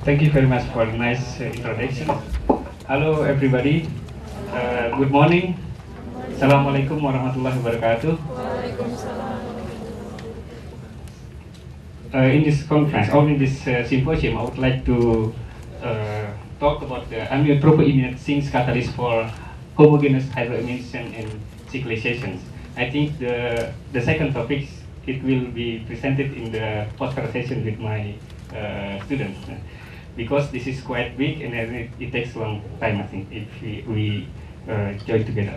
Thank you very much for the nice introduction. Hello everybody. Good morning. Assalamualaikum warahmatullahi wabarakatuh. In this conference, or in this symposium, I would like to talk about the amyotrophoimmunity sinks catalyst for homogeneous hydroimmunization and cyclizations. I think the second topic, it will be presented in the poster session with my students, because this is quite big and it takes a long time, I think, if we join together.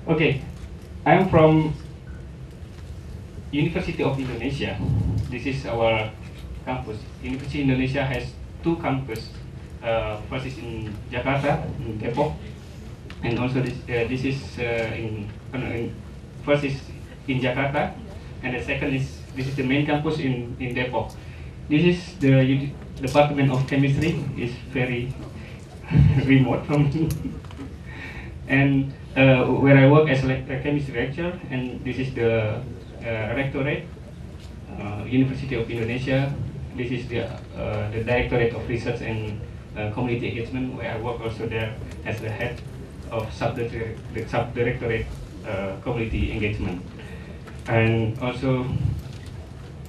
Okay, I'm from University of Indonesia. This is our campus. University of Indonesia has two campuses. First is in Jakarta, in Depok, and also this is first is in Jakarta, and the second is this is the main campus in Depok. This is the Department of Chemistry. Is very remote from me, and where I work as a chemistry lecturer, and this is the rectorate, University of Indonesia. This is the Directorate of Research and Community Engagement, where I work also there as the head of subdirectorate community engagement, and also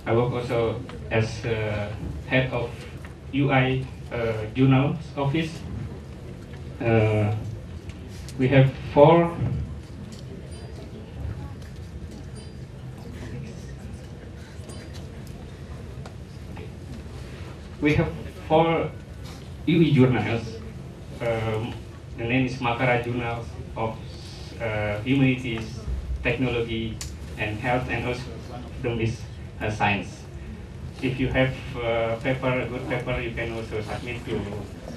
I work also as head of UI journals office. We have four UI journals. The name is Makara Journals of Humanities, Technology, and Health, and also them is Science. If you have a good paper, you can also submit to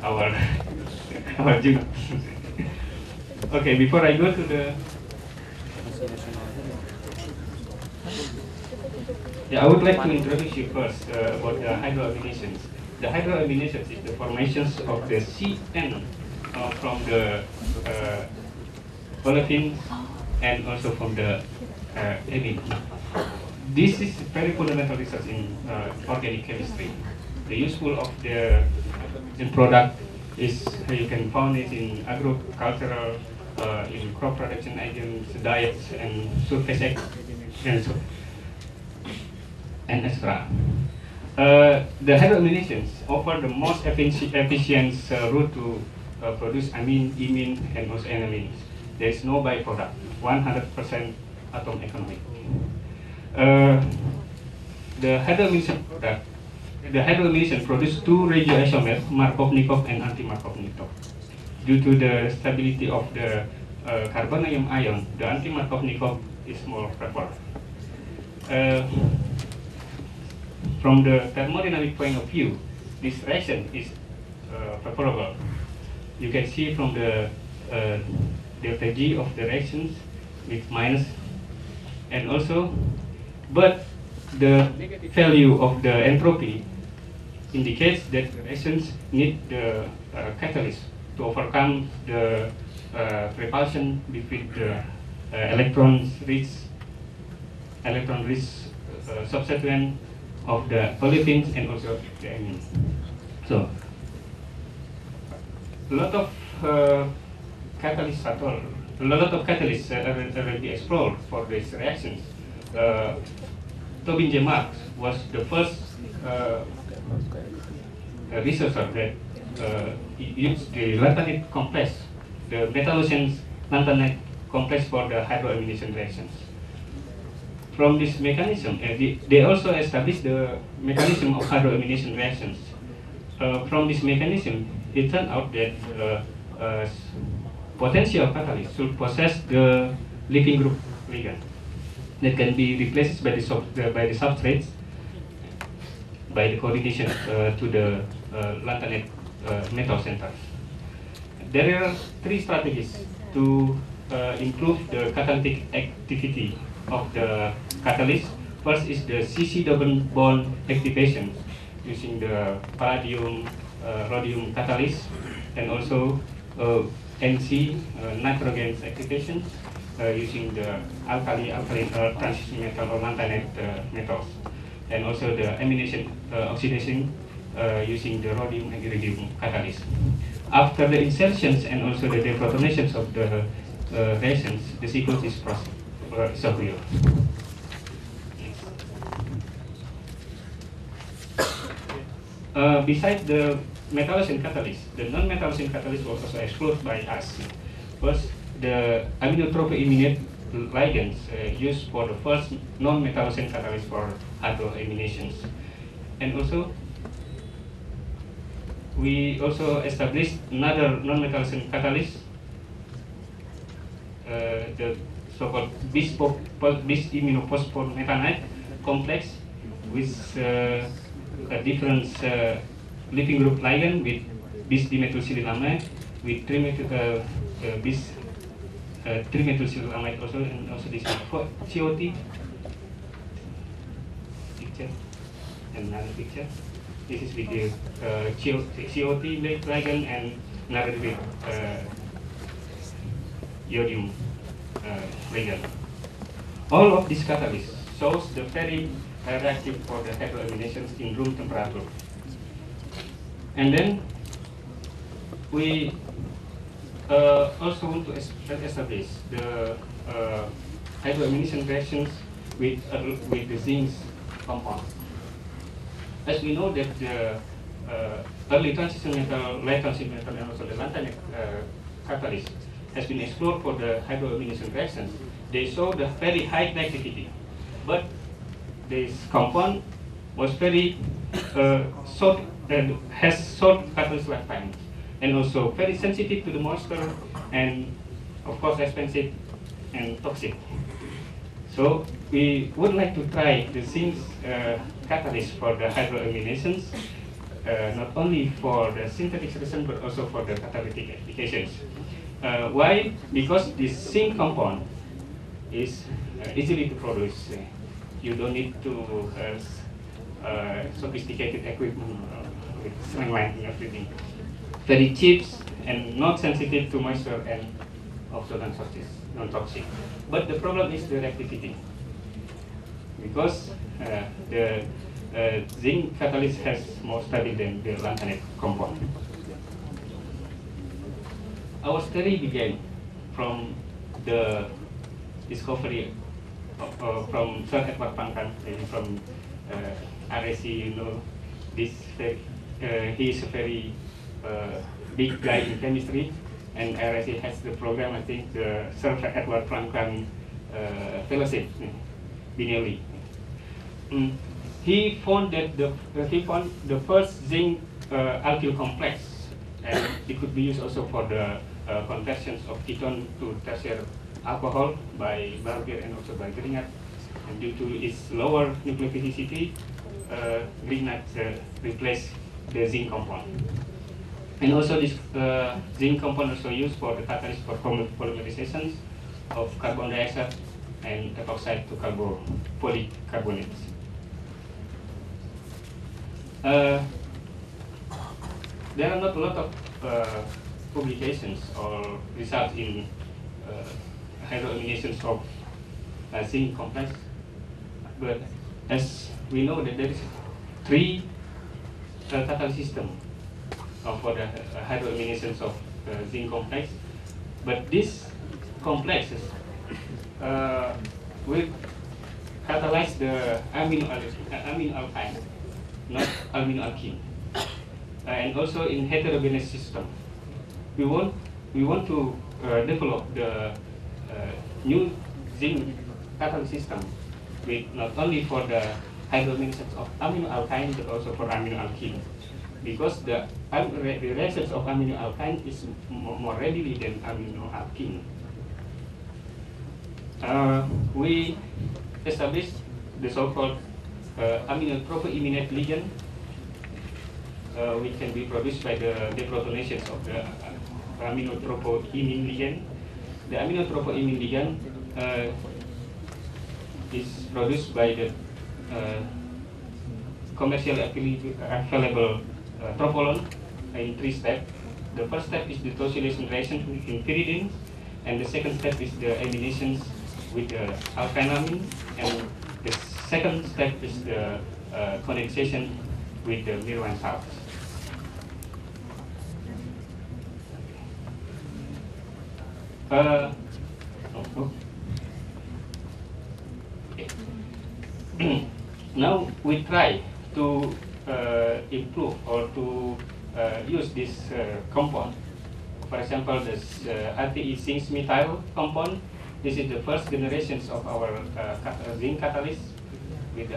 our our journal. Okay, before I go to the I would like to introduce you first about the hydroaminations. The hydroaminations is the formations of the CN from the olefins and also from the amine. This is very fundamental research in organic chemistry. The useful of the product is you can find it in agricultural, in crop production agents, diets, and surface and extra. The hydroaminations offer the most efficient route to produce amine, imine, and also amines. There is no byproduct, 100% atom economic. The hydroamination produce two radioisomers, Markovnikov and anti-Markovnikov. Due to the stability of the carbonium ion, the anti-Markovnikov is more preferred. From the thermodynamic point of view, this reaction is preferable. You can see from the delta G of the reactions with minus, and also, but the value of the entropy indicates that the reactions need the catalyst to overcome the repulsion between the electron-rich substituent of the olefins and also the amines. So, a lot of catalysts are already explored for these reactions. Tobin J. Marx was the first researcher that used the lanthanide complex, the metallogens lanthanide complex for the hydroamination reactions. From this mechanism, they also established the mechanism of hydroamination reactions. From this mechanism, it turned out that potential catalyst should possess the leaving group ligand that can be replaced by the substrates by the coordination to the lanthanide metal centers. There are three strategies to improve the catalytic activity of the catalyst. First is the CC double bond activation using the palladium rhodium catalyst, and also NC nitrogen activation using the alkaline earth transition metal or lanthanide metals, and also the amination oxidation using the rhodium and iridium catalyst. After the insertions and also the deprotonations of the reactions, the sequence is occur. Besides the metallocene catalyst, the non-metallocene catalyst was also explored by us. First, the aminotropoiminate ligands used for the first non-metallocene catalyst for hydroaminations. And also, we also established another non-metallocene catalyst, the so-called bis-iminophosphonate complex, with a different leaving group ligand with bis-dimethylsilylamide, with trimethylsilylamide also, and also this COT picture and another picture. This is with the COT ligand and another with iodium ligand. All of these catalysts shows the very reactive for the hydroaminations in room temperature. And then we also want to establish the hydroamination reactions with the zinc compound. As we know that the early transition metal, late transition metal, and also the lanthanide catalyst has been explored for the hydroamination reactions. They show the very high reactivity, but this compound was very short and has short catalyst lifetime, and also very sensitive to the moisture, and of course expensive and toxic. So we would like to try the zinc catalyst for the hydroaminations, not only for the synthetic reason but also for the catalytic applications. Why? Because this zinc compound is easily to produce. You don't need to sophisticated equipment with strength and everything. Very cheap and not sensitive to moisture and also non-toxic. But the problem is the reactivity, because the zinc catalyst has more study than the lanthanide compound. Our study began from the discovery from Sir Edward Pankan, from RSC. You know, this he is a very big guy in chemistry, and RSC has the program. I think the Sir Edward Pankan Fellowship, Binelli. He found that the first zinc alkyl complex, and it could be used also for the conversions of ketone to tertiary alcohol by Barbier and also by Grignard. And due to its lower nucleophilicity, Grignard replaced the zinc compound. And also this zinc compound also used for the catalyst for polymerizations of carbon dioxide and epoxide to polycarbonates. There are not a lot of publications or results in hydroaminations of zinc complex, but as we know that there is 3 catalyst system for the hydroaminations of zinc complex, but these complexes will catalyze the amino alkyne, not amino alkene. And also in heterogeneous system, we want to develop the new zinc catalyst system with not only for the hydroaminations of amino alkyne but also for amino alkene, because the reactions of amino alkyne is more readily than amino alkene. We established the so-called aminotropoiminate ligand, which can be produced by the deprotonations of the aminotropoimin ligand. The aminotropoimin ligand is produced by the commercially available tropolone in 3 steps. The first step is the tosylation reaction in pyridine, and the second step is the aminations with the alkylamine, and the second step is the condensation with the Mirwan salts. Okay. Now we try to improve or to use this compound. For example, this RTE zinc methyl compound. This is the first generations of our zinc catalyst with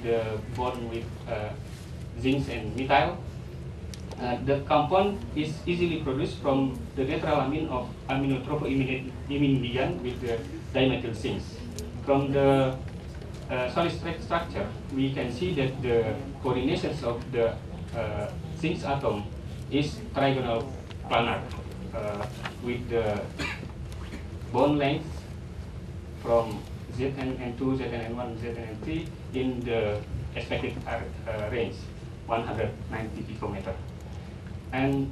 the bond with zinc and methyl. The compound is easily produced from the neutral amine of aminotropoimine ligand with the dimethyl zinc. From the solid state structure, we can see that the coordinations of the zinc atom is trigonal planar with the bond length from ZnN2, ZnN1, ZnN3 in the expected range, 190 picometer, and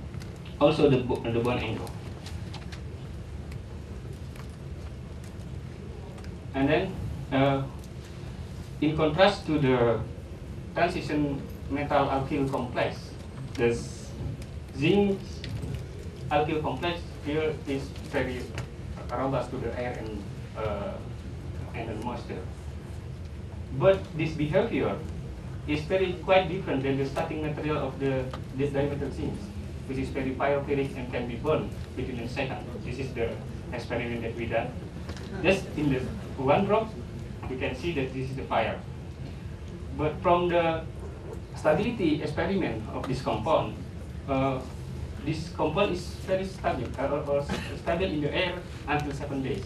also the bond angle. And then, in contrast to the transition metal alkyl complex, the zinc alkyl complex here is very robust to the air and the moisture. But this behavior is quite different than the starting material of the dimethyl zinc, which is very pyrophilic and can be burned within a second. This is the experiment that we done. Just in the one drop, you can see that this is the fire. But from the stability experiment of this compound is very stable, or stable in the air until 7 days,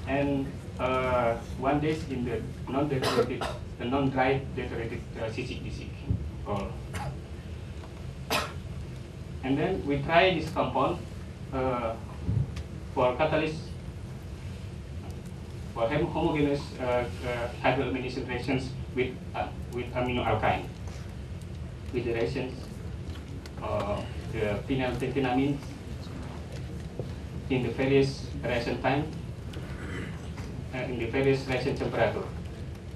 and 1 day in the non-deteriorated, the non-dry deteriorated CCDC. And then we try this compound for catalyst for homogeneous hydroamination reactions with aminoalkyne, with the reactions the phenylpentylamine in the various reaction time in the various reaction temperature.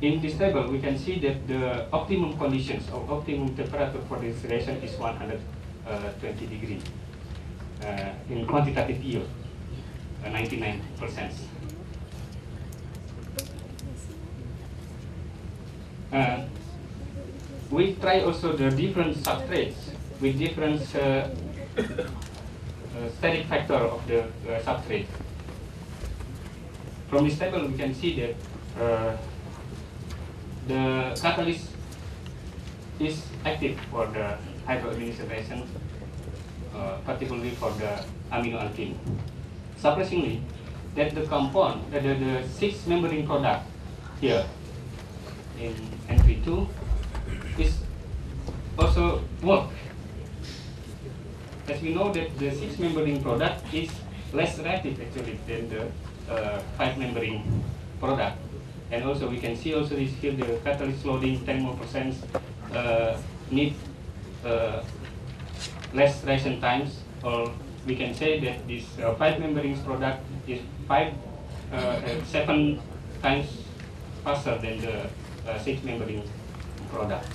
In this table, we can see that the optimum conditions or optimum temperature for this reaction is 120 degrees in quantitative yield, 99%. We try also the different substrates with different steric factor of the substrate. From this table, we can see that the catalyst is active for the hydroamination reaction, particularly for the aminoalkene. Surprisingly, that the compound, the 6 membrane product here in N32 is also work. As we know that the 6 membrane product is less reactive actually than the 5 membrane product. And also we can see also this here the catalyst loading 10 more percent need less reaction times, or we can say that this 5 membrane product is 7 times faster than the 6 membrane product.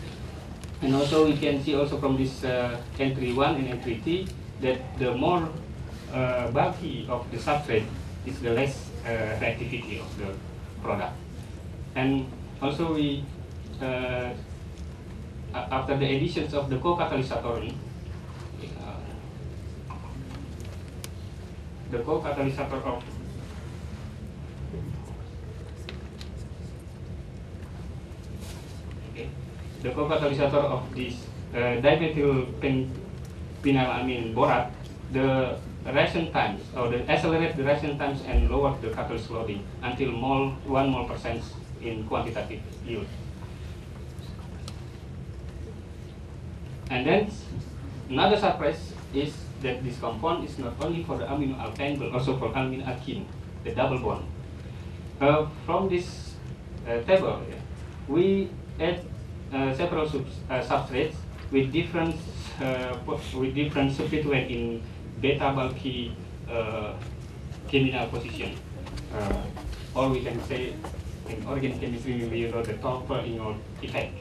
And also we can see also from this N31 and N3T that the more bulky of the substrate is the less reactivity of the product. And also we, after the additions of the co-catalysator, the co-catalysator of the co-catalysator of this dimethylphenylamine borate, the reaction times, or the accelerate the reaction times and lower the catalyst loading until 1 mole percent in quantitative yield. And then another surprise is that this compound is not only for the aminoalkyne but also for aminoalkene, the double bond. From this table, we add several substrates with different substituent in beta bulky terminal position, or we can say in organic chemistry we use the Topper-Ingold effect.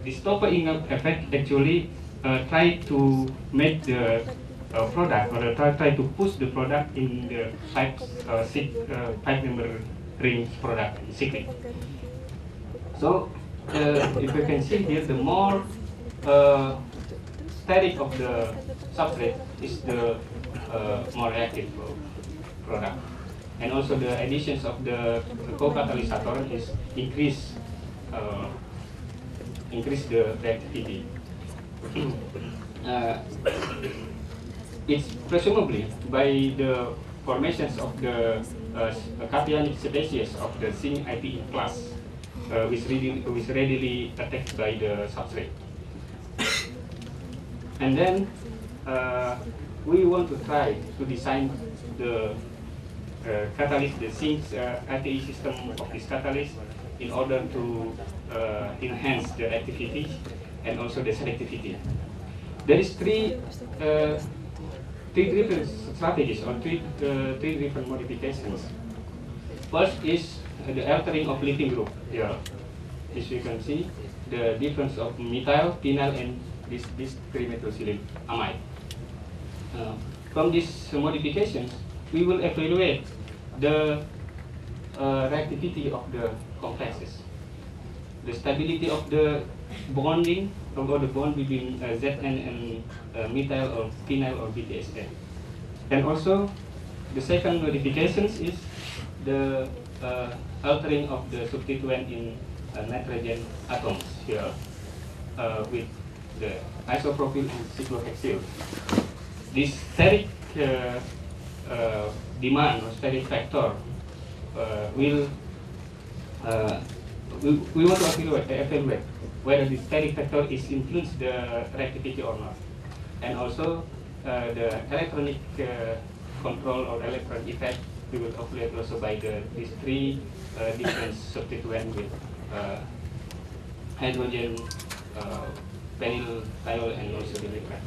this topping up effect actually try to make the product, or try to push the product in the five member rings product cyclic. So if you can see here, the more static of the substrate is the more reactive product. And also the additions of the co-catalysator is increase the reactivity. It's presumably by the formations of the cationic species of the zinc IPE class, which readily attacked by the substrate. And then we want to try to design the catalyst, the zinc IPE system of this catalyst, in order to enhance the activity and also the selectivity. There is three different strategies, or three different modifications. First is the altering of leaving group. Here, as you can see, the difference of methyl, phenyl, and this 3-methylsilane amide. From these modifications, we will evaluate the reactivity of the complexes, the stability of the bonding, or the bond between Zn and methyl or phenyl or BTSN. And also, the second modifications is the altering of the substituent in nitrogen atoms here with the isopropyl and cyclohexyl. This steric demand or steric factor we want to evaluate whether the steric factor is influence the reactivity or not, and also the electronic control or electron effect we will evaluate also by these three different substituents with hydrogen, penyl, thiol, and also the liquid.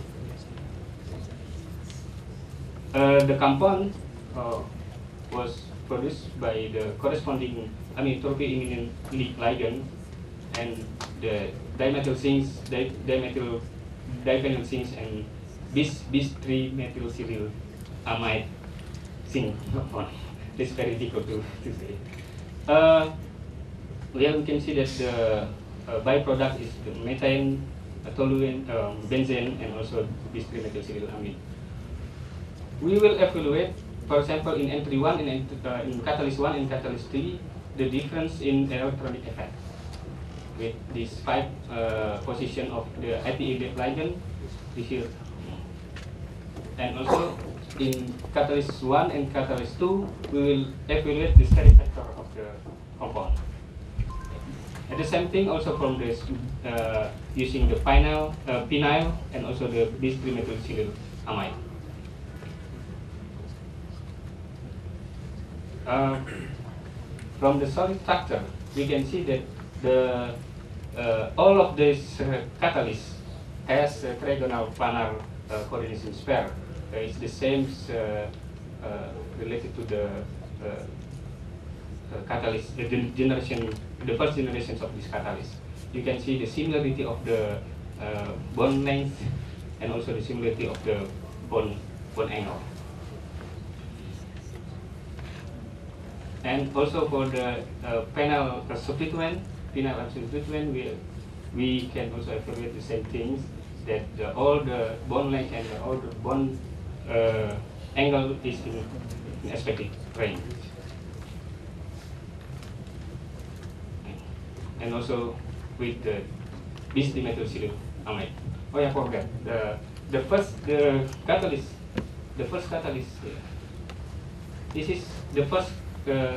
The compound was produced by the corresponding amyotrophy imminent ligand and the dimethyl zincs, dimethyl diphenyl zincs, and bis 3-methylsilyl amide zinc. It's very difficult to say. Here we can see that the byproduct is the methane, toluene, benzene, and also bis 3-methylsilyl amide. We will evaluate, for example, in entry 1 and in catalyst 1 and catalyst 3, the difference in electronic effect with these 5 position of the IPA ligand here. And also in catalyst 1 and catalyst 2, we will evaluate the steric factor of the compound. And the same thing also from this using the phenyl and also the bis 3-methylsilyl amide. From the solid structure, we can see that the all of this catalyst has a trigonal planar coordination pair. It's the same related to the catalyst, the first generations of this catalyst. You can see the similarity of the bond length and also the similarity of the bond angle. And also for the phenyl substituent, we can also evaluate the same things, that all the bond length and all the bond angle is in aspectic range. And also with the bis 3-methylsilyl amide. Oh yeah, forget the first catalyst. This is the first. To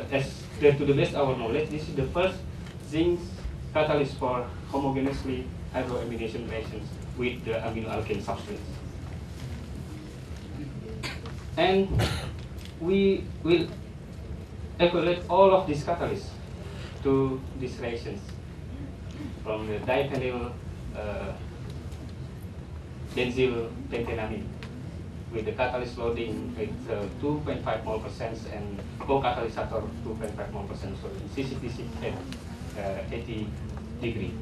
the best of our knowledge, this is the first zinc catalyst for homogeneously hydroamination reactions with the amino alkane substrates. And we will evaluate all of these catalysts to these reactions, from the diphenyl benzyl pentanamide with the catalyst loading with 2.5 mole percent and co-catalysator 2.5 mole percent, so CCTC at 80 degree.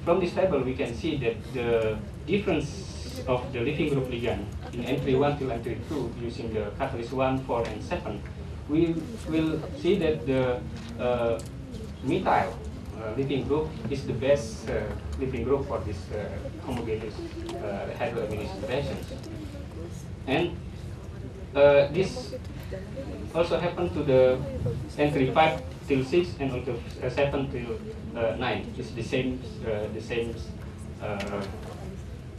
from this table, we can see that the difference of the leaving group ligand in entry 1 to entry 2 using the catalyst 1, 4, and 7, we will see that the methyl leaving group is the best leaving group for this homogeneous hydroamidation reactions. And this also happened to the entry 5 till 6 and also 7 till 9. It's the same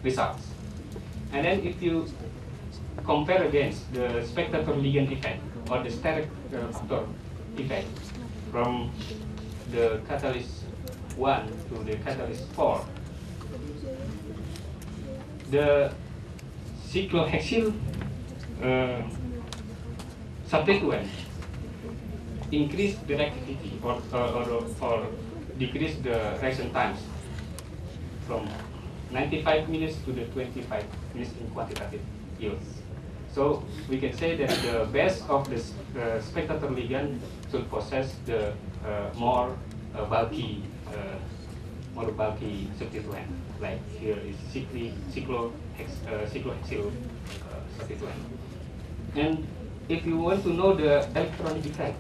results. And then if you compare against the spectator ligand effect or the steric factor effect from the catalyst 1 to the catalyst 4, the cyclohexyl substituent increase the reactivity or decrease the reaction times from 95 minutes to the 25 minutes in quantitative yields. So we can say that the best of the spectator ligand should possess the more bulky substituent. Like here is cyclohexyl substituent. And if you want to know the electronic effect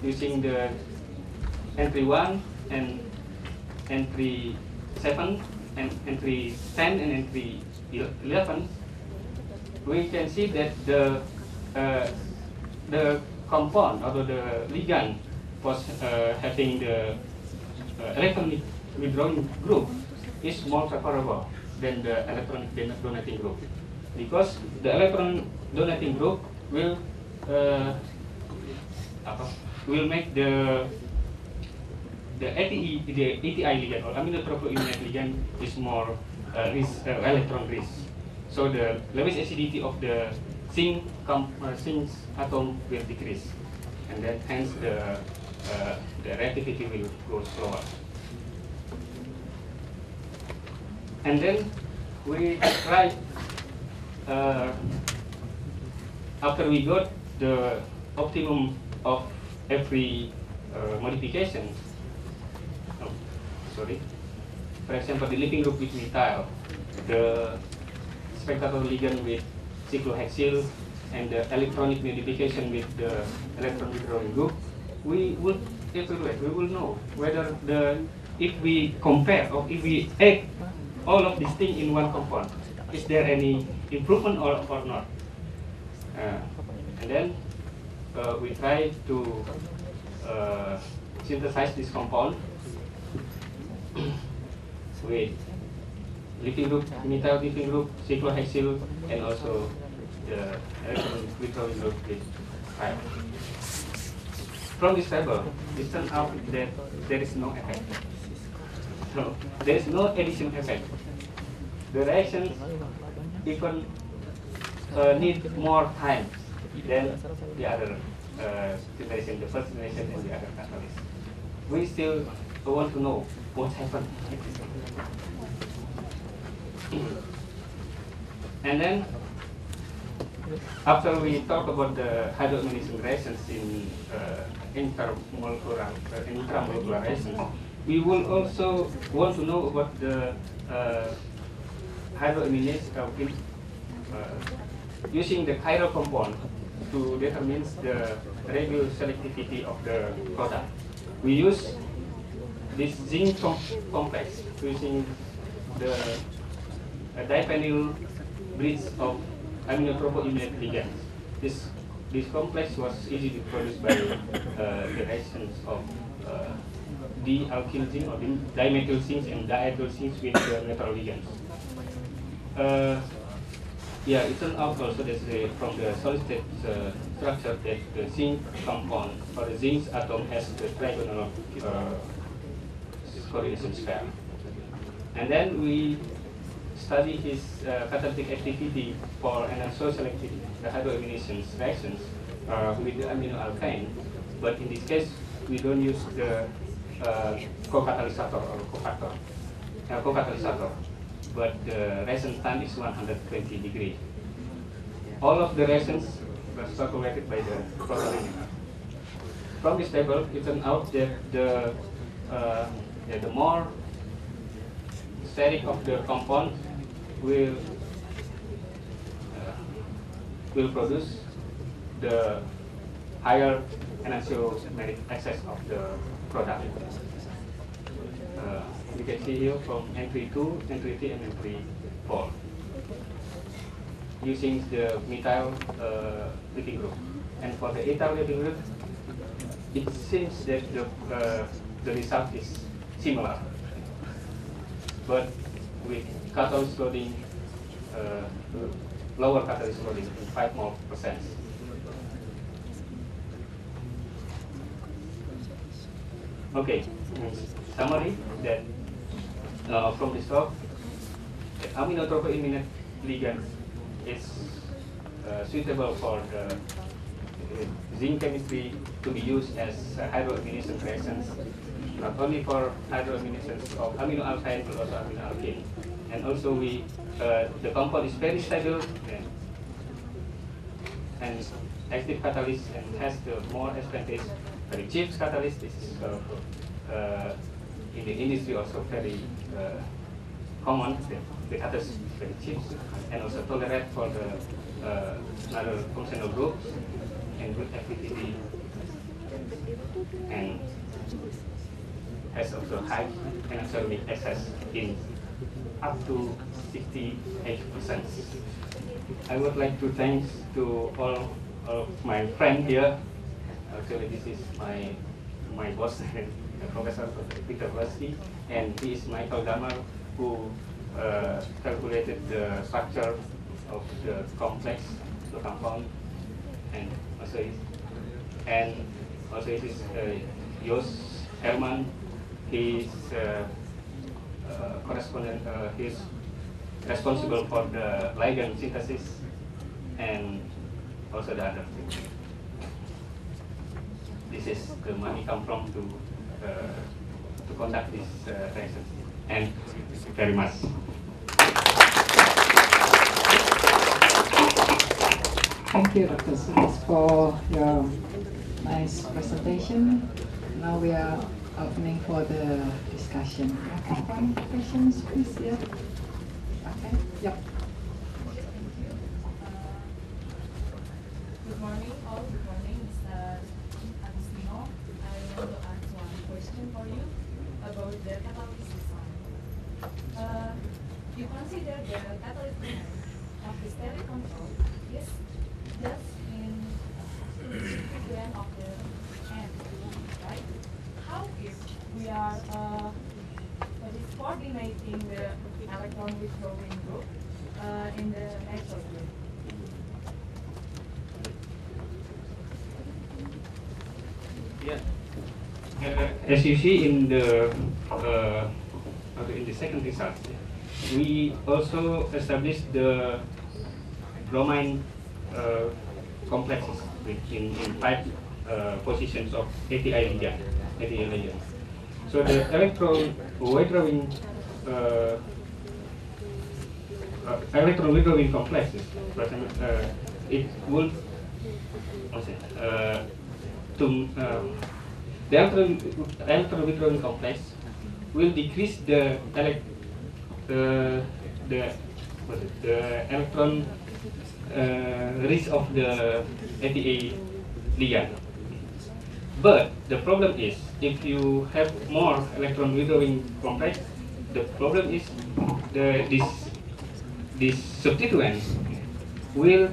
using the entry 1 and entry 7 and entry 10 and entry 11, we can see that the compound or the ligand was having the electronic withdrawing group is more favorable than the electronic donating group, because the electron donating group will make the ATI ligand or aminotropoimide ligand is more electron rich. So the Lewis acidity of the zinc atom will decrease, and then hence the reactivity will go slower. And then we try after we got the optimum of every modification. For example, the leaving group with methyl, the spectator ligand with cyclohexyl, and the electronic modification with the electron withdrawing group, we will evaluate. We will know whether if we compare or if we add all of these things in one compound, is there any improvement or not? And then we try to synthesize this compound with leaving group, methyl leaving group, cyclohexyl, and also the electron withdrawing group with fire. From this table, it turns out that there is no effect. So there is no addition effect. The reactions even need more time than the other generation, the first generation and the other catalysts. We still want to know what happened. And then, after we talk about the hydroamidation reactions in intramolecular reactions, we will also want to know about the hydroamidation using the chiral compound to determine the radial selectivity of the product. We use this zinc complex using the diphenyl bridge of aminotropoimide ligands. This complex was easily produced by the reactions of d-alkyl zinc or dimethyl zinc and diethyl zinc with the metal ligands. Yeah, it turns out also that from the solid state structure that the zinc compound or the zinc atom has the trigonal correlation sphere. And then we study his catalytic activity for enantioselective selective the hydroamidation reactions with the aminoalkane, but in this case we don't use the co-catalysator or co-catalysator, but the reaction time is 120 degrees. All of the reactions were calculated by the protolinimer. From this table, it turned out that the more steric of the compound will produce the higher enantiomeric excess of the product. You can see here from N32, N33, and N34 using the methyl leading group. And for the ethyl leading group, it seems that the result is similar, but with catalyst loading, lower catalyst loading, 5 more percent. Okay, summary that from this talk, the aminotropoimidate ligand is suitable for the zinc chemistry to be used as hydroamidation reactions, not only for hydroamidation of amino alkyne but also amino alkane. And also the compound is very stable and active catalyst and has the more advantage, very cheap catalyst. This is in the industry also very common. The catalyst is very cheap and also tolerate for the other functional groups and good activity, and has also high enantiomeric excess in up to 68%. I would like to thank to all of my friends here. Actually, this is my boss, Professor Peter Lasky, and he is Michael Damar, who calculated the structure of the complex, the compound, and also it is Jos Herman. He is correspondent. He is responsible for the ligand synthesis and also the other things. This is the money come from to conduct this reaction. And very much. Thank you, Dr. Sulis, for your nice presentation. Now we are opening for the discussion. Any questions, please? Yeah. Okay. Yep. Good morning, all. Good morning, Mr. Agustino. I want to ask one question for you about the catalyst design. You consider the catalyst design of the steric control is just in the end of the end, right? How if we are coordinating the electron withdrawing group in the natural group? Yeah. As you see in the second result, we also established the bromine complexes in 5 positions of ATI ligand. So the electron withdrawing complexes, for example, it will the electron withdrawing complex will decrease the electron risk of the ATA ligand. But the problem is, if you have more electron withdrawing complex, the problem is this substituent will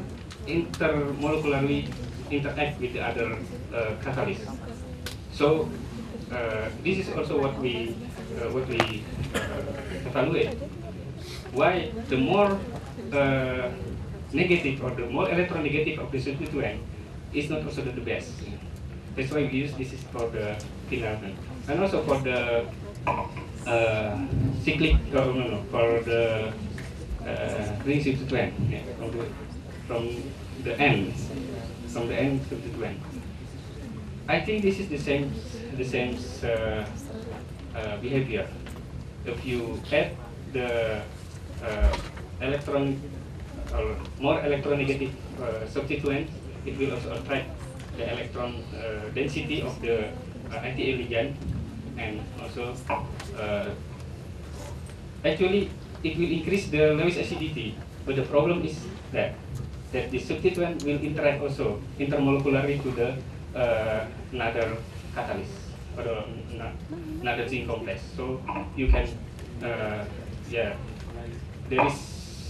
intermolecularly interact with the other catalyst. So this is also what we evaluate. Why the more negative or the more electronegative of the substituent is not also the best. That's why we use this is for the development, and also for the cyclic. For the ring substituent, yeah, from the end substituent. I think this is the same behavior. If you add the electron or more electronegative substituent, it will also attract the electron density of the ATA ligand, and also actually it will increase the Lewis acidity, but the problem is that the substituent will interact also intermolecularly to the another catalyst or another zinc complex. So you can yeah, there is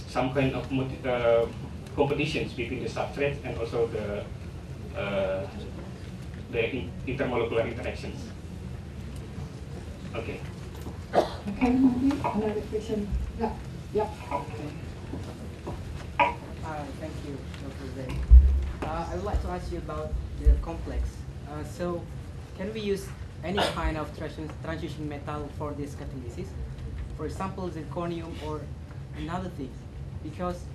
some kind of competitions between the substrates and also the intermolecular interactions. Okay. Okay, maybe another question. Yeah, yeah. Okay. Thank you, Dr. Zay. I would like to ask you about the complex. So, can we use any kind of transition metal for this catalysis? For example, zirconium or another thing? Because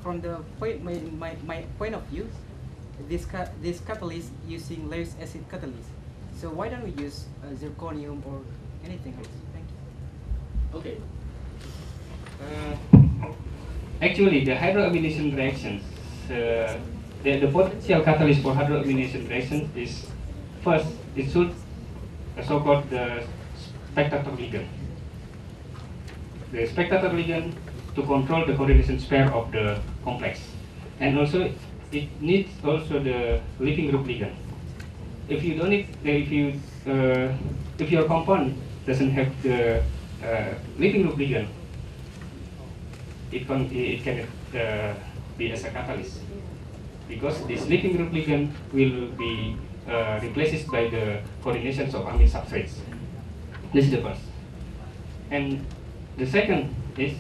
from the my point of view, this catalyst using Lewis acid catalyst. So why don't we use zirconium or anything else? Thank you. Okay. Actually, the hydroamination reactions, the potential catalyst for hydroamination reaction is first it should so-called the spectator ligand. The spectator ligand to control the correlation pair of the complex, and also it needs also the leaving group ligand. If you don't need, if your compound doesn't have the leaving group ligand, it cannot be as a catalyst, because this leaving group ligand will be replaced by the coordinations of amine substrates. This is the first. And the second is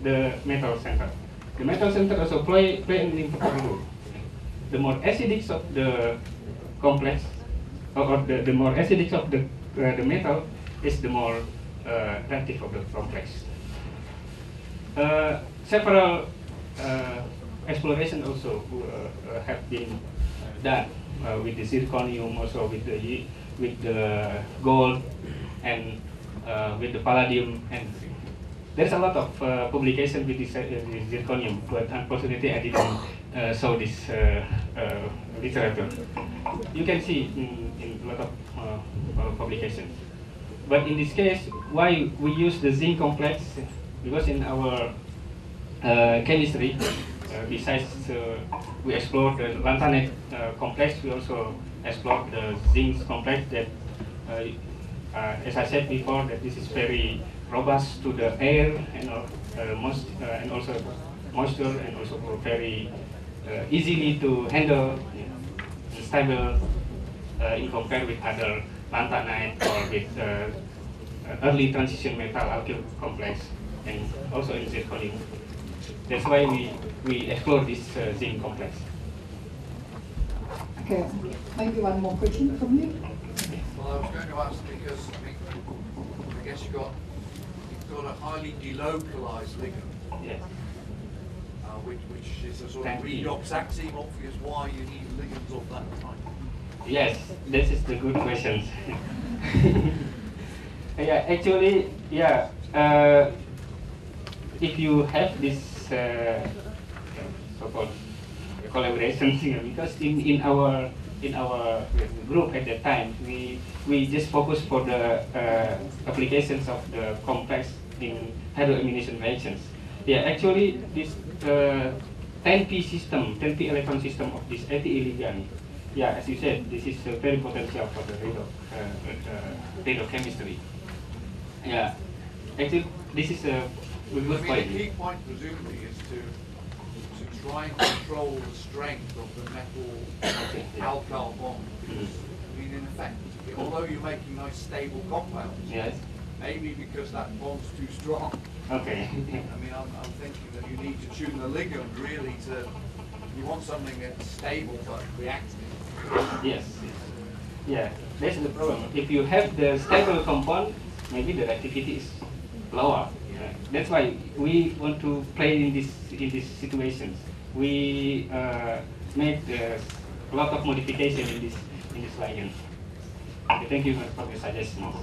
the metal center. The metal center also play an important role. The more acidic of the complex, or the more acidic of the metal, is the more reactive of the complex. Several exploration also have been done with the zirconium, also with the gold, and with the palladium, and there's a lot of publication with this zirconium, but unfortunately I didn't show this literature. You can see in a lot of publications. But in this case, why we use the zinc complex? Because in our chemistry, besides we explore the lanthanide complex, we also explore the zinc complex that, as I said before, that this is very robust to the air and and also moisture, and also very easily to handle, and stable in compare with other lanthanide or with early transition metal alkyl complex, and also in zirconium. That's why we explore this zinc complex. Okay, maybe one more question from you. Well, I was going to ask because I guess you've got a highly delocalized ligand, Yes. which is a sort of Thank you. redox axiom, obvious why you need ligands of that type. Yes, this is the good question. Yeah, actually, yeah. If you have this so-called collaboration, because in our group at that time, we just focus for the applications of the complex in hydroamination reactions. Yeah, actually, this 10p system, 10p electron system of this ATE ligand. Yeah, as you said, this is very potential for the redox chemistry. Yeah, actually, this is a good I point. mean, the key point presumably is to try and control the strength of the metal alkyl bond. Because, I mean, in effect, although you're making nice stable compounds, Yes. maybe because that bond's too strong. Okay. I mean, I'm thinking that you need to tune the ligand really to. You want something that's stable but reactive. Yes. Yeah, that's the problem. If you have the stable compound, maybe the reactivity is lower. Yeah. That's why we want to play in these situations. We made a lot of modification in this ligand. Okay, thank you for the suggestions.